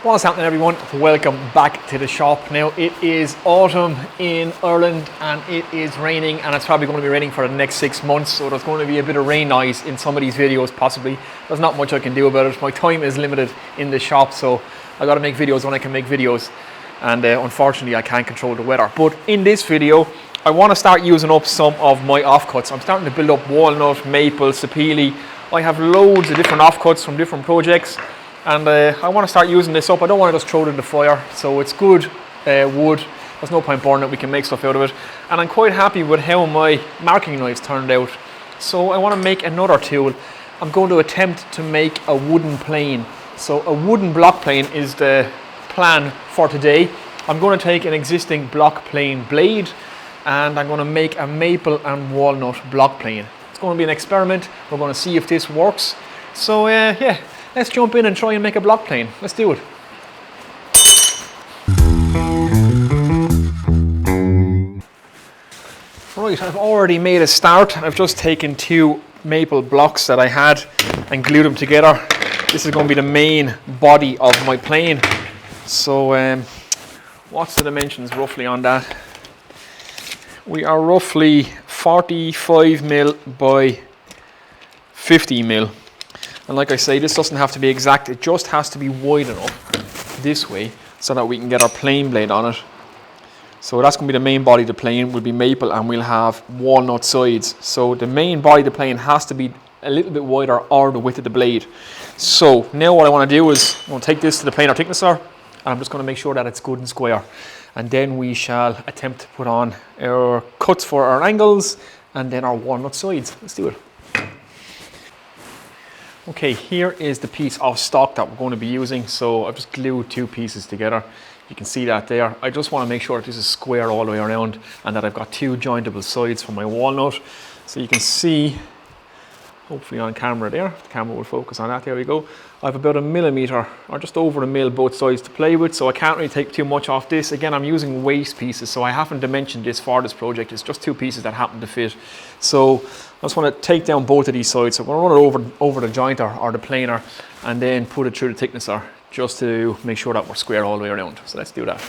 What's happening, everyone? Welcome back to the shop. Now it is autumn in Ireland and it is raining, and it's probably going to be raining for the next 6 months, so there's going to be a bit of rain noise in some of these videos possibly. There's not much I can do about it. My time is limited in the shop, so I got to make videos when I can make videos, and unfortunately I can't control the weather. But in this video I want to start using up some of my offcuts. I'm starting to build up walnut, maple, sapele. I have loads of different offcuts from different projects, and I want to start using this up. I don't want to just throw it in the fire, so it's good wood. There's no point burning it, we can make stuff out of it. And I'm quite happy with how my marking knives turned out. So I want to make another tool. I'm going to attempt to make a wooden plane. So a wooden block plane is the plan for today. I'm going to take an existing block plane blade and I'm going to make a maple and walnut block plane. It's going to be an experiment. We're going to see if this works. So yeah. Let's jump in and try and make a block plane. Let's do it. Right, I've already made a start. I've just taken 2 maple blocks that I had and glued them together. This is going to be the main body of my plane. So what's the dimensions roughly on that? We are roughly 45mm by 50mm. And like I say, this doesn't have to be exact, it just has to be wide enough this way so that we can get our plane blade on it. So that's going to be the main body of the plane, will be maple, and we'll have walnut sides. So the main body of the plane has to be a little bit wider, or the width of the blade. So now what I want to do is, I'm going to take this to the planer thicknesser, and I'm just going to make sure that it's good and square. And then we shall attempt to put on our cuts for our angles, and then our walnut sides. Let's do it. Okay, here is the piece of stock that we're going to be using. So I've just glued 2 pieces together. You can see that there. I just want to make sure that this is square all the way around and that I've got 2 jointable sides for my walnut. So you can see, hopefully on camera there, the camera will focus on that, there we go. I have about 1 millimeter or just over 1 mil both sides to play with, so I can't really take too much off this. Again, I'm using waste pieces, so I haven't dimensioned this for this project. It's just 2 pieces that happen to fit. So I just want to take down both of these sides. So I'm going to run it over the jointer or the planer and then put it through the thicknesser just to make sure that we're square all the way around. So let's do that.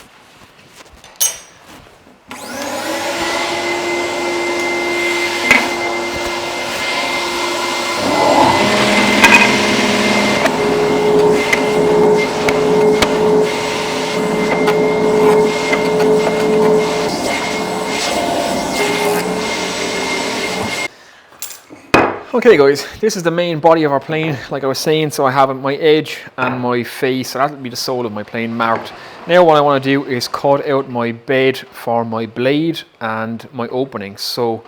Okay guys, this is the main body of our plane, like I was saying. So I have my edge and my face, so that'll be the sole of my plane marked. Now what I want to do is cut out my bed for my blade and my opening. So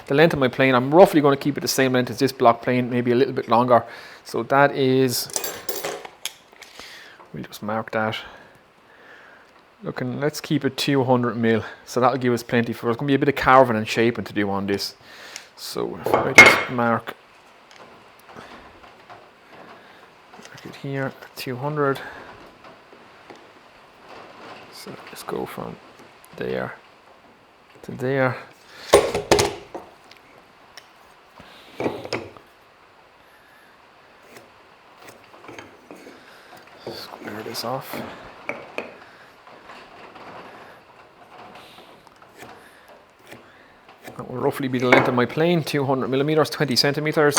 the length of my plane, I'm roughly going to keep it the same length as this block plane, maybe a little bit longer. So that is, we'll just mark that. Let's keep it 200mm, so that'll give us plenty for, it's going to be a bit of carving and shaping to do on this. So if I just mark it here at 200, so let's go from there to there. Square this off. That will roughly be the length of my plane, 200mm, 20 centimeters.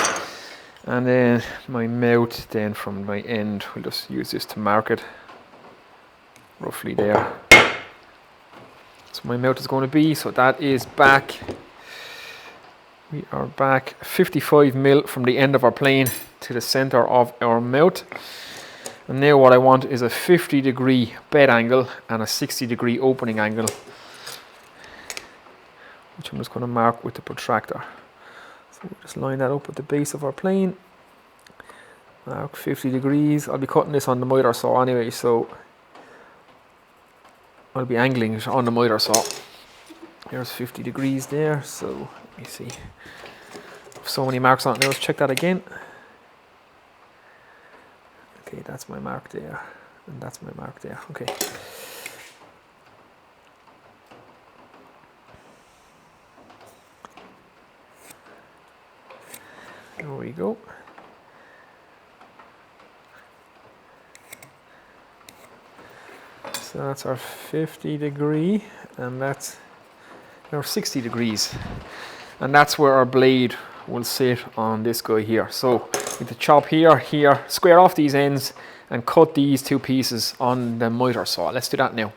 And then my mouth, then from my end, we'll just use this to mark it roughly there. So my mouth is going to be, so that is back, we are back 55mm from the end of our plane to the center of our mouth. And now what I want is a 50-degree bed angle and a 60-degree opening angle, which I'm just going to mark with the protractor. So we'll just line that up with the base of our plane. Mark 50 degrees. I'll be cutting this on the miter saw anyway, so I'll be angling it on the miter saw. There's 50 degrees there, so let me see. So many marks on it now, let's check that again. Okay, that's my mark there, and that's my mark there. Okay. There we go. So that's our 50 degree, and that's our 60 degrees. And that's where our blade will sit on this guy here. So with the chop here, square off these ends and cut these two pieces on the miter saw. Let's do that now.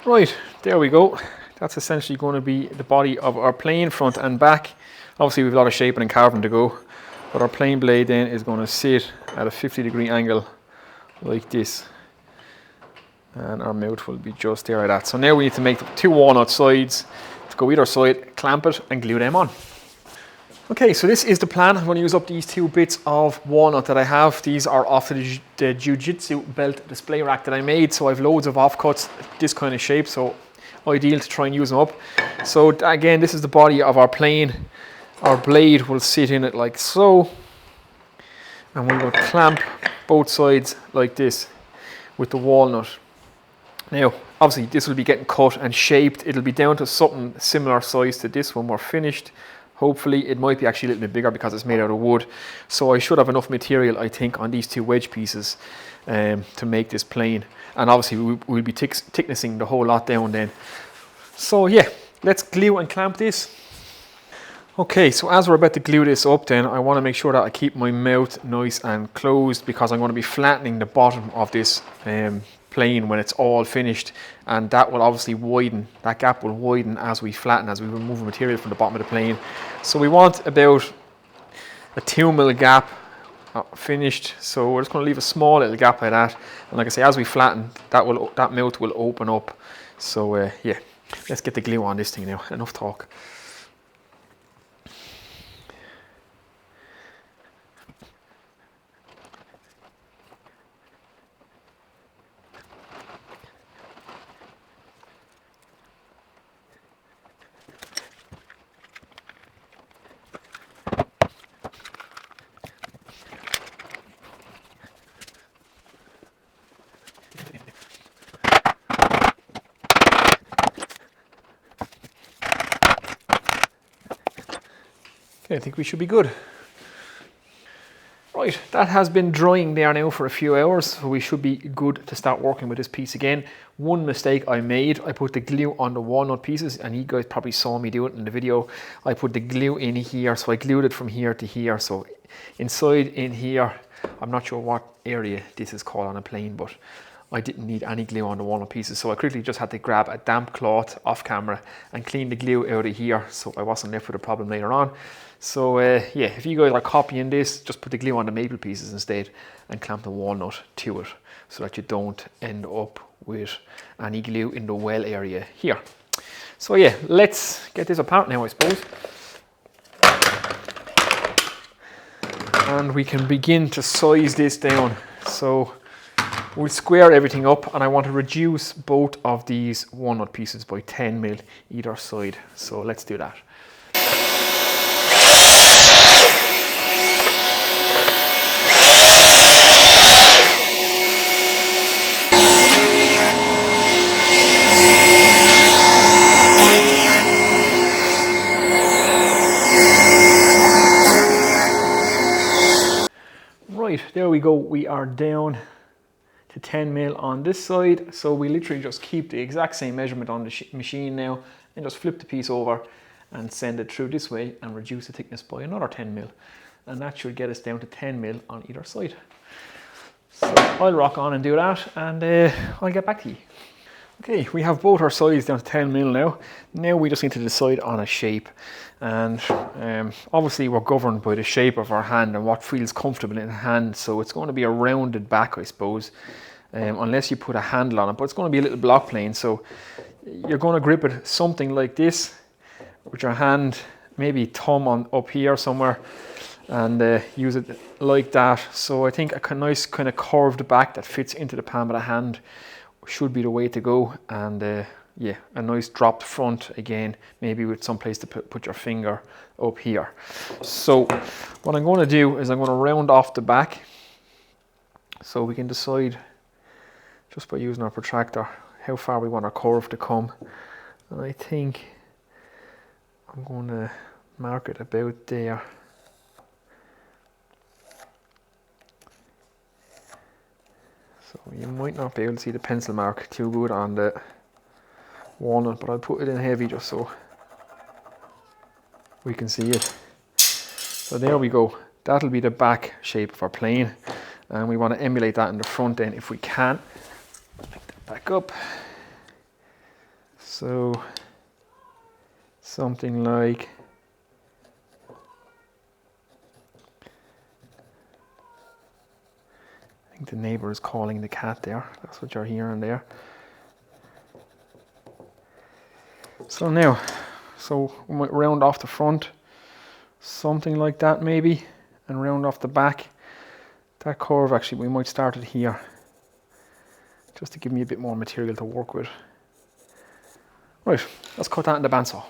Right, there we go. That's essentially going to be the body of our plane, front and back. Obviously we've a lot of shaping and carving to go, but our plane blade then is going to sit at a 50-degree angle like this. And our mouth will be just there like that. So now we need to make the two walnut sides to go either side, clamp it and glue them on. Okay, so this is the plan. I'm going to use up these two bits of walnut that I have. These are off the jiu-jitsu belt display rack that I made. So I have loads of offcuts, this kind of shape. So ideal to try and use them up. So again, this is the body of our plane. Our blade will sit in it like so. And we will clamp both sides like this with the walnut. Now, obviously this will be getting cut and shaped. It'll be down to something similar size to this when we're finished. Hopefully it might be actually a little bit bigger because it's made out of wood. So I should have enough material, I think, on these two wedge pieces to make this plane. And obviously we'll be thicknessing the whole lot down then. So yeah, let's glue and clamp this. Okay, so as we're about to glue this up then, I want to make sure that I keep my mouth nice and closed because I'm going to be flattening the bottom of this plane when it's all finished, and that will obviously widen, that gap will widen as we flatten, as we remove material from the bottom of the plane. So we want about a 2mm gap finished, so we're just going to leave a small little gap like that, and like I say, as we flatten, that mouth will open up. So yeah, let's get the glue on this thing now, enough talk. Okay, I think we should be good. Right, that has been drying there now for a few hours, so we should be good to start working with this piece again. One mistake I made, I put the glue on the walnut pieces, and you guys probably saw me do it in the video. I put the glue in here, so I glued it from here to here. So inside in here, I'm not sure what area this is called on a plane, but I didn't need any glue on the walnut pieces, so I quickly just had to grab a damp cloth off camera and clean the glue out of here, so I wasn't left with a problem later on. So yeah, if you guys are copying this, just put the glue on the maple pieces instead and clamp the walnut to it so that you don't end up with any glue in the well area here. So yeah, let's get this apart now, I suppose. And we can begin to size this down. So we'll square everything up, and I want to reduce both of these walnut pieces by 10mm either side. So let's do that. Right, there we go. We are down to 10mm on this side. So we literally just keep the exact same measurement on the machine now and just flip the piece over and send it through this way and reduce the thickness by another 10mm. And that should get us down to 10mm on either side. So I'll rock on and do that, and I'll get back to you. Okay, we have both our sides down to 10 mil now. Now we just need to decide on a shape, and obviously we're governed by the shape of our hand and what feels comfortable in the hand. So it's going to be a rounded back, I suppose, unless you put a handle on it, but it's going to be a little block plane. So you're going to grip it something like this with your hand, maybe thumb on up here somewhere, and use it like that. So I think a nice kind of curved back that fits into the palm of the hand should be the way to go. And yeah, a nice dropped front again, maybe with some place to put your finger up here. So what I'm going to do is I'm going to round off the back, so we can decide just by using our protractor how far we want our curve to come. And I think I'm going to mark it about there. So you might not be able to see the pencil mark too good on the walnut, but I'll put it in heavy just so we can see it. So there we go. That'll be the back shape of our plane, and we want to emulate that in the front end if we can. Pick that back up. So something like the neighbour is calling the cat there. That's what you're hearing there. So now, we might round off the front, something like that maybe, and round off the back. That curve, actually, we might start it here, just to give me a bit more material to work with. Right, let's cut that in the bandsaw.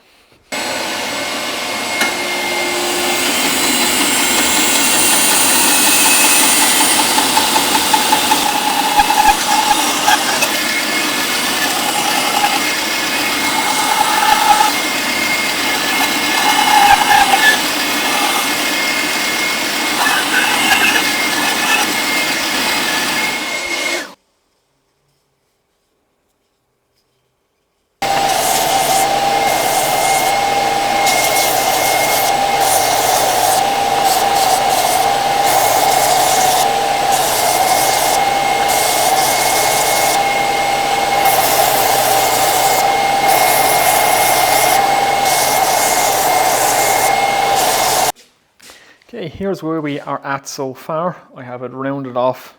Okay, here's where we are at so far. I have it rounded off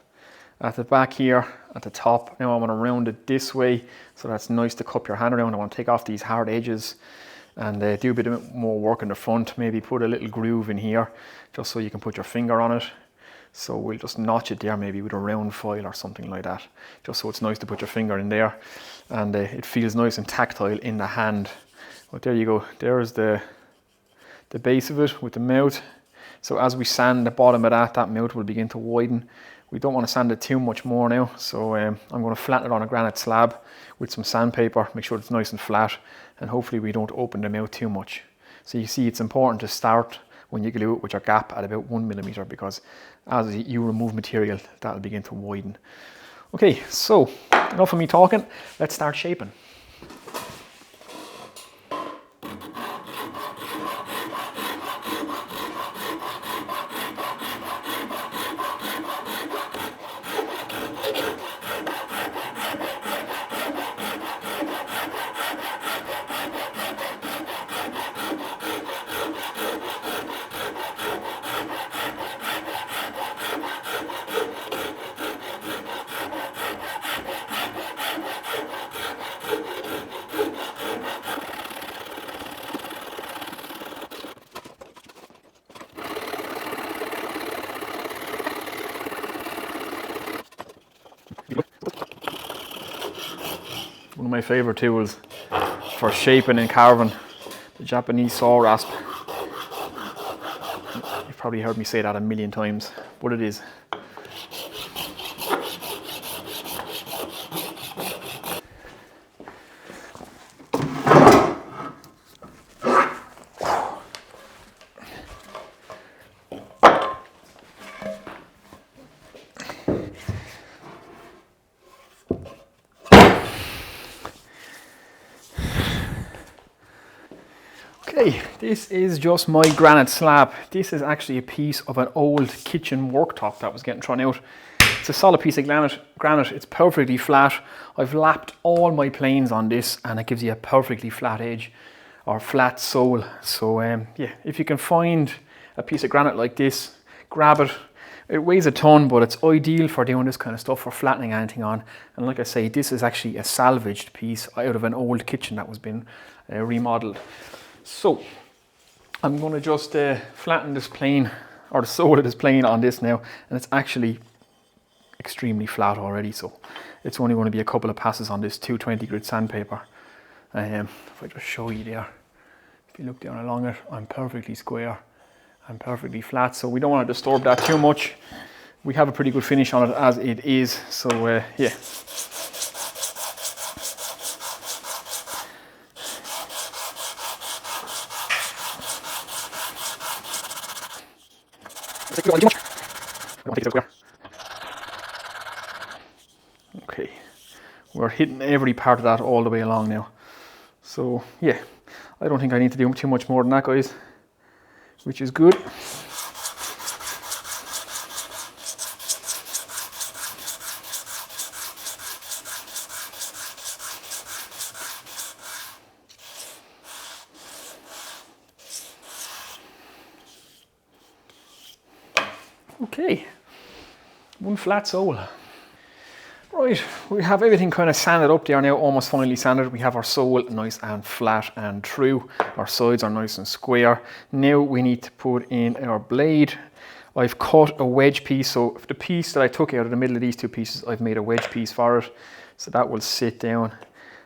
at the back here, at the top. Now I want to round it this way, so that's nice to cup your hand around. I want to take off these hard edges and do a bit more work in the front. Maybe put a little groove in here, just so you can put your finger on it. So we'll just notch it there, maybe with a round foil or something like that, just so it's nice to put your finger in there, and it feels nice and tactile in the hand. But there you go. There's the base of it with the mouth. So as we sand the bottom of that mouth will begin to widen. We don't want to sand it too much more now, so I'm going to flatten it on a granite slab with some sandpaper, make sure it's nice and flat, and hopefully we don't open the mouth too much. So you see, it's important to start when you glue it with your gap at about 1 millimeter, because as you remove material, that'll begin to widen. Okay, so enough of me talking, let's start shaping. One of my favourite tools for shaping and carving, the Japanese saw rasp. You've probably heard me say that a million times, but it is. Okay, this is just my granite slab. This is actually a piece of an old kitchen worktop that was getting thrown out. It's a solid piece of granite. It's perfectly flat. I've lapped all my planes on this, and it gives you a perfectly flat edge or flat sole. So yeah, if you can find a piece of granite like this, grab it. It weighs a ton, but it's ideal for doing this kind of stuff, for flattening anything on. And like I say, this is actually a salvaged piece out of an old kitchen that was been remodeled. So I'm going to just flatten this plane, or the sole of this plane on this now, and it's actually extremely flat already. So it's only going to be a couple of passes on this 220 grit sandpaper. If I just show you there, if you look down along it, I'm perfectly square and perfectly flat, so we don't want to disturb that too much. We have a pretty good finish on it as it is, so yeah. Okay, we're hitting every part of that all the way along now. So yeah, I don't think I need to do too much more than that, guys, which is good. Okay, one flat sole. Right, we have everything kind of sanded up there now, almost finally sanded. We have our sole nice and flat and true. Our sides are nice and square. Now we need to put in our blade. I've cut a wedge piece, so the piece that I took out of the middle of these two pieces, I've made a wedge piece for it. So that will sit down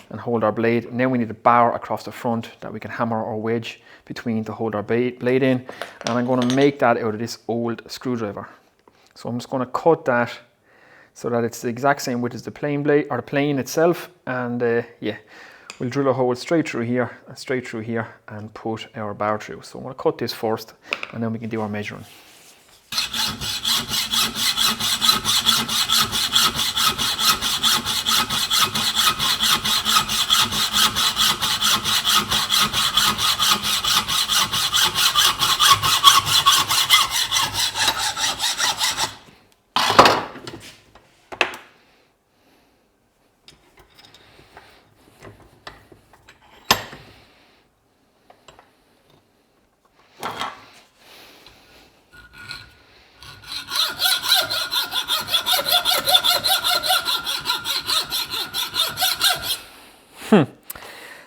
and hold our blade. Now we need a bar across the front that we can hammer our wedge between to hold our blade in. And I'm going to make that out of this old screwdriver. So I'm just going to cut that so that it's the exact same width as the plane blade, or the plane itself. And yeah, we'll drill a hole straight through here and put our bar through. So I'm going to cut this first, and then we can do our measuring.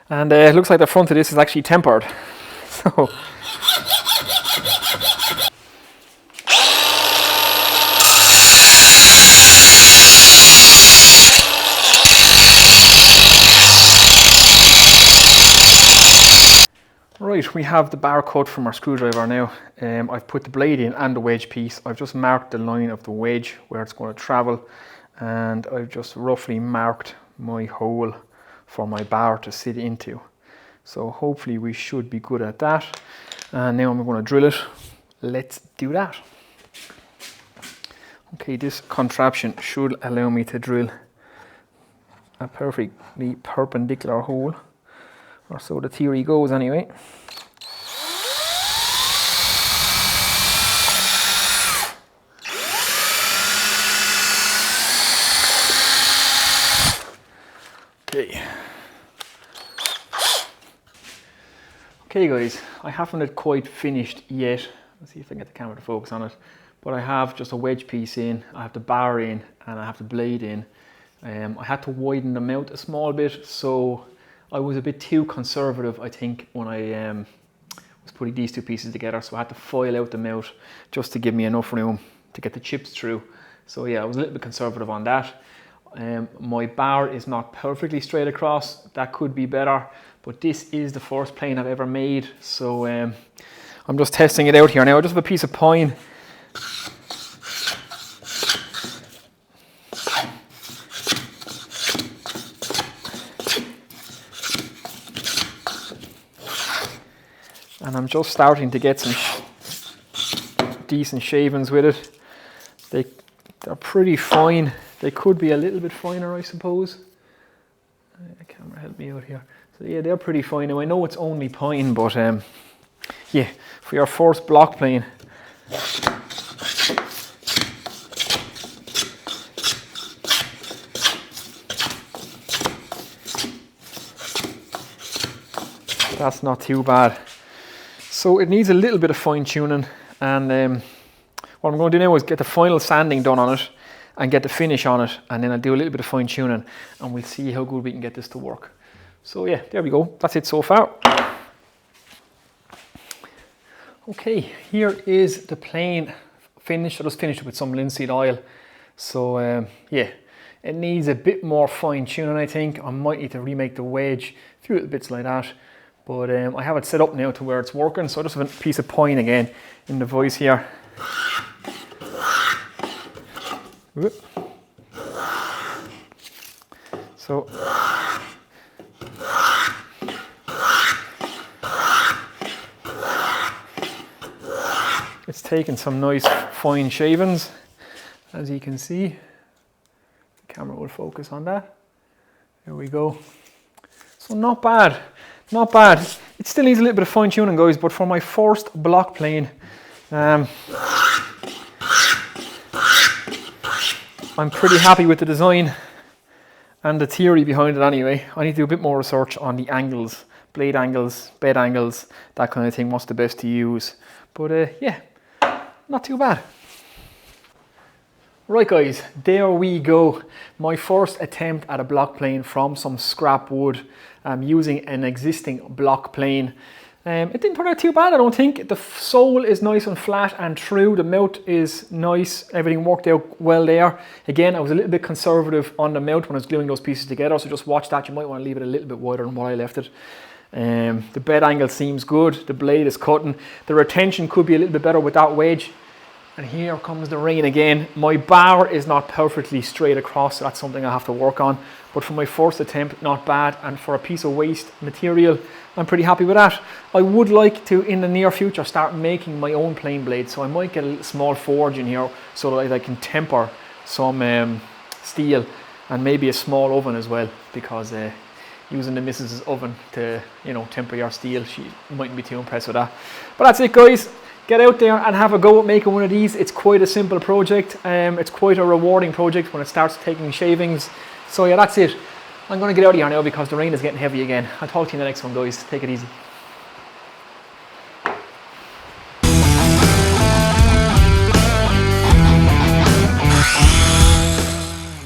And it looks like the front of this is actually tempered. So right, we have the bar cut from our screwdriver now. I've put the blade in and the wedge piece. I've just marked the line of the wedge where it's going to travel, and I've just roughly marked my hole for my bar to sit into. So hopefully we should be good at that. And now I'm going to drill it. Let's do that. Okay, this contraption should allow me to drill a perfectly perpendicular hole, or so the theory goes anyway. Okay. Okay guys, I haven't quite finished yet. Let's see if I can get the camera to focus on it. But I have just a wedge piece in, I have the bar in, and I have the blade in. I had to widen them out a small bit, so I was a bit too conservative, I think, when I was putting these two pieces together. So I had to file out the mouth just to give me enough room to get the chips through. So yeah, I was a little bit conservative on that. My bar is not perfectly straight across. That could be better, but this is the first plane I've ever made. So I'm just testing it out here now. I just have a piece of pine. And I'm just starting to get some decent shavings with it. They're pretty fine. They could be a little bit finer, I suppose. The camera help me out here. So yeah, they're pretty fine. Now I know it's only pine, but yeah, for your first block plane, That's not too bad. So it needs a little bit of fine tuning, and what I'm going to do now is get the final sanding done on it and get the finish on it, and then I'll do a little bit of fine tuning and we'll see how good we can get this to work. So yeah, there we go. That's it so far. Okay, here is the plane finished. I just finished it with some linseed oil. So yeah, it needs a bit more fine tuning, I think. I might need to remake the wedge, a few little bits like that. But I have it set up now to where it's working. So I just have a piece of pine again in the vise here. So it's taking some nice fine shavings, as you can see. The camera will focus on that. There we go. So not bad, not bad. It still needs a little bit of fine tuning, guys, but for my first block plane, I'm pretty happy with the design and the theory behind it anyway. I need to do a bit more research on the angles, blade angles, bed angles, that kind of thing, what's the best to use. But yeah, not too bad. Right guys, there we go. My first attempt at a block plane from some scrap wood, using an existing block plane. It didn't turn out too bad, I don't think. The sole is nice and flat and true. The mouth is nice. Everything worked out well there. Again, I was a little bit conservative on the mouth when I was gluing those pieces together, so just watch that. You might want to leave it a little bit wider than what I left it. The bed angle seems good. The blade is cutting. The retention could be a little bit better with that wedge. And here comes the rain again. My bar is not perfectly straight across, so that's something I have to work on. But for my first attempt, not bad. And for a piece of waste material, I'm pretty happy with that. I would like to, in the near future, start making my own plane blade. So I might get a little small forge in here so that I can temper some steel, and maybe a small oven as well, because using the missus's oven to, you know, temper your steel, she mightn't be too impressed with that. But that's it, guys. Get out there and have a go at making one of these. It's quite a simple project. It's quite a rewarding project when it starts taking shavings. So yeah, that's it. I'm going to get out of here now because the rain is getting heavy again. I'll talk to you in the next one, guys. Take it easy.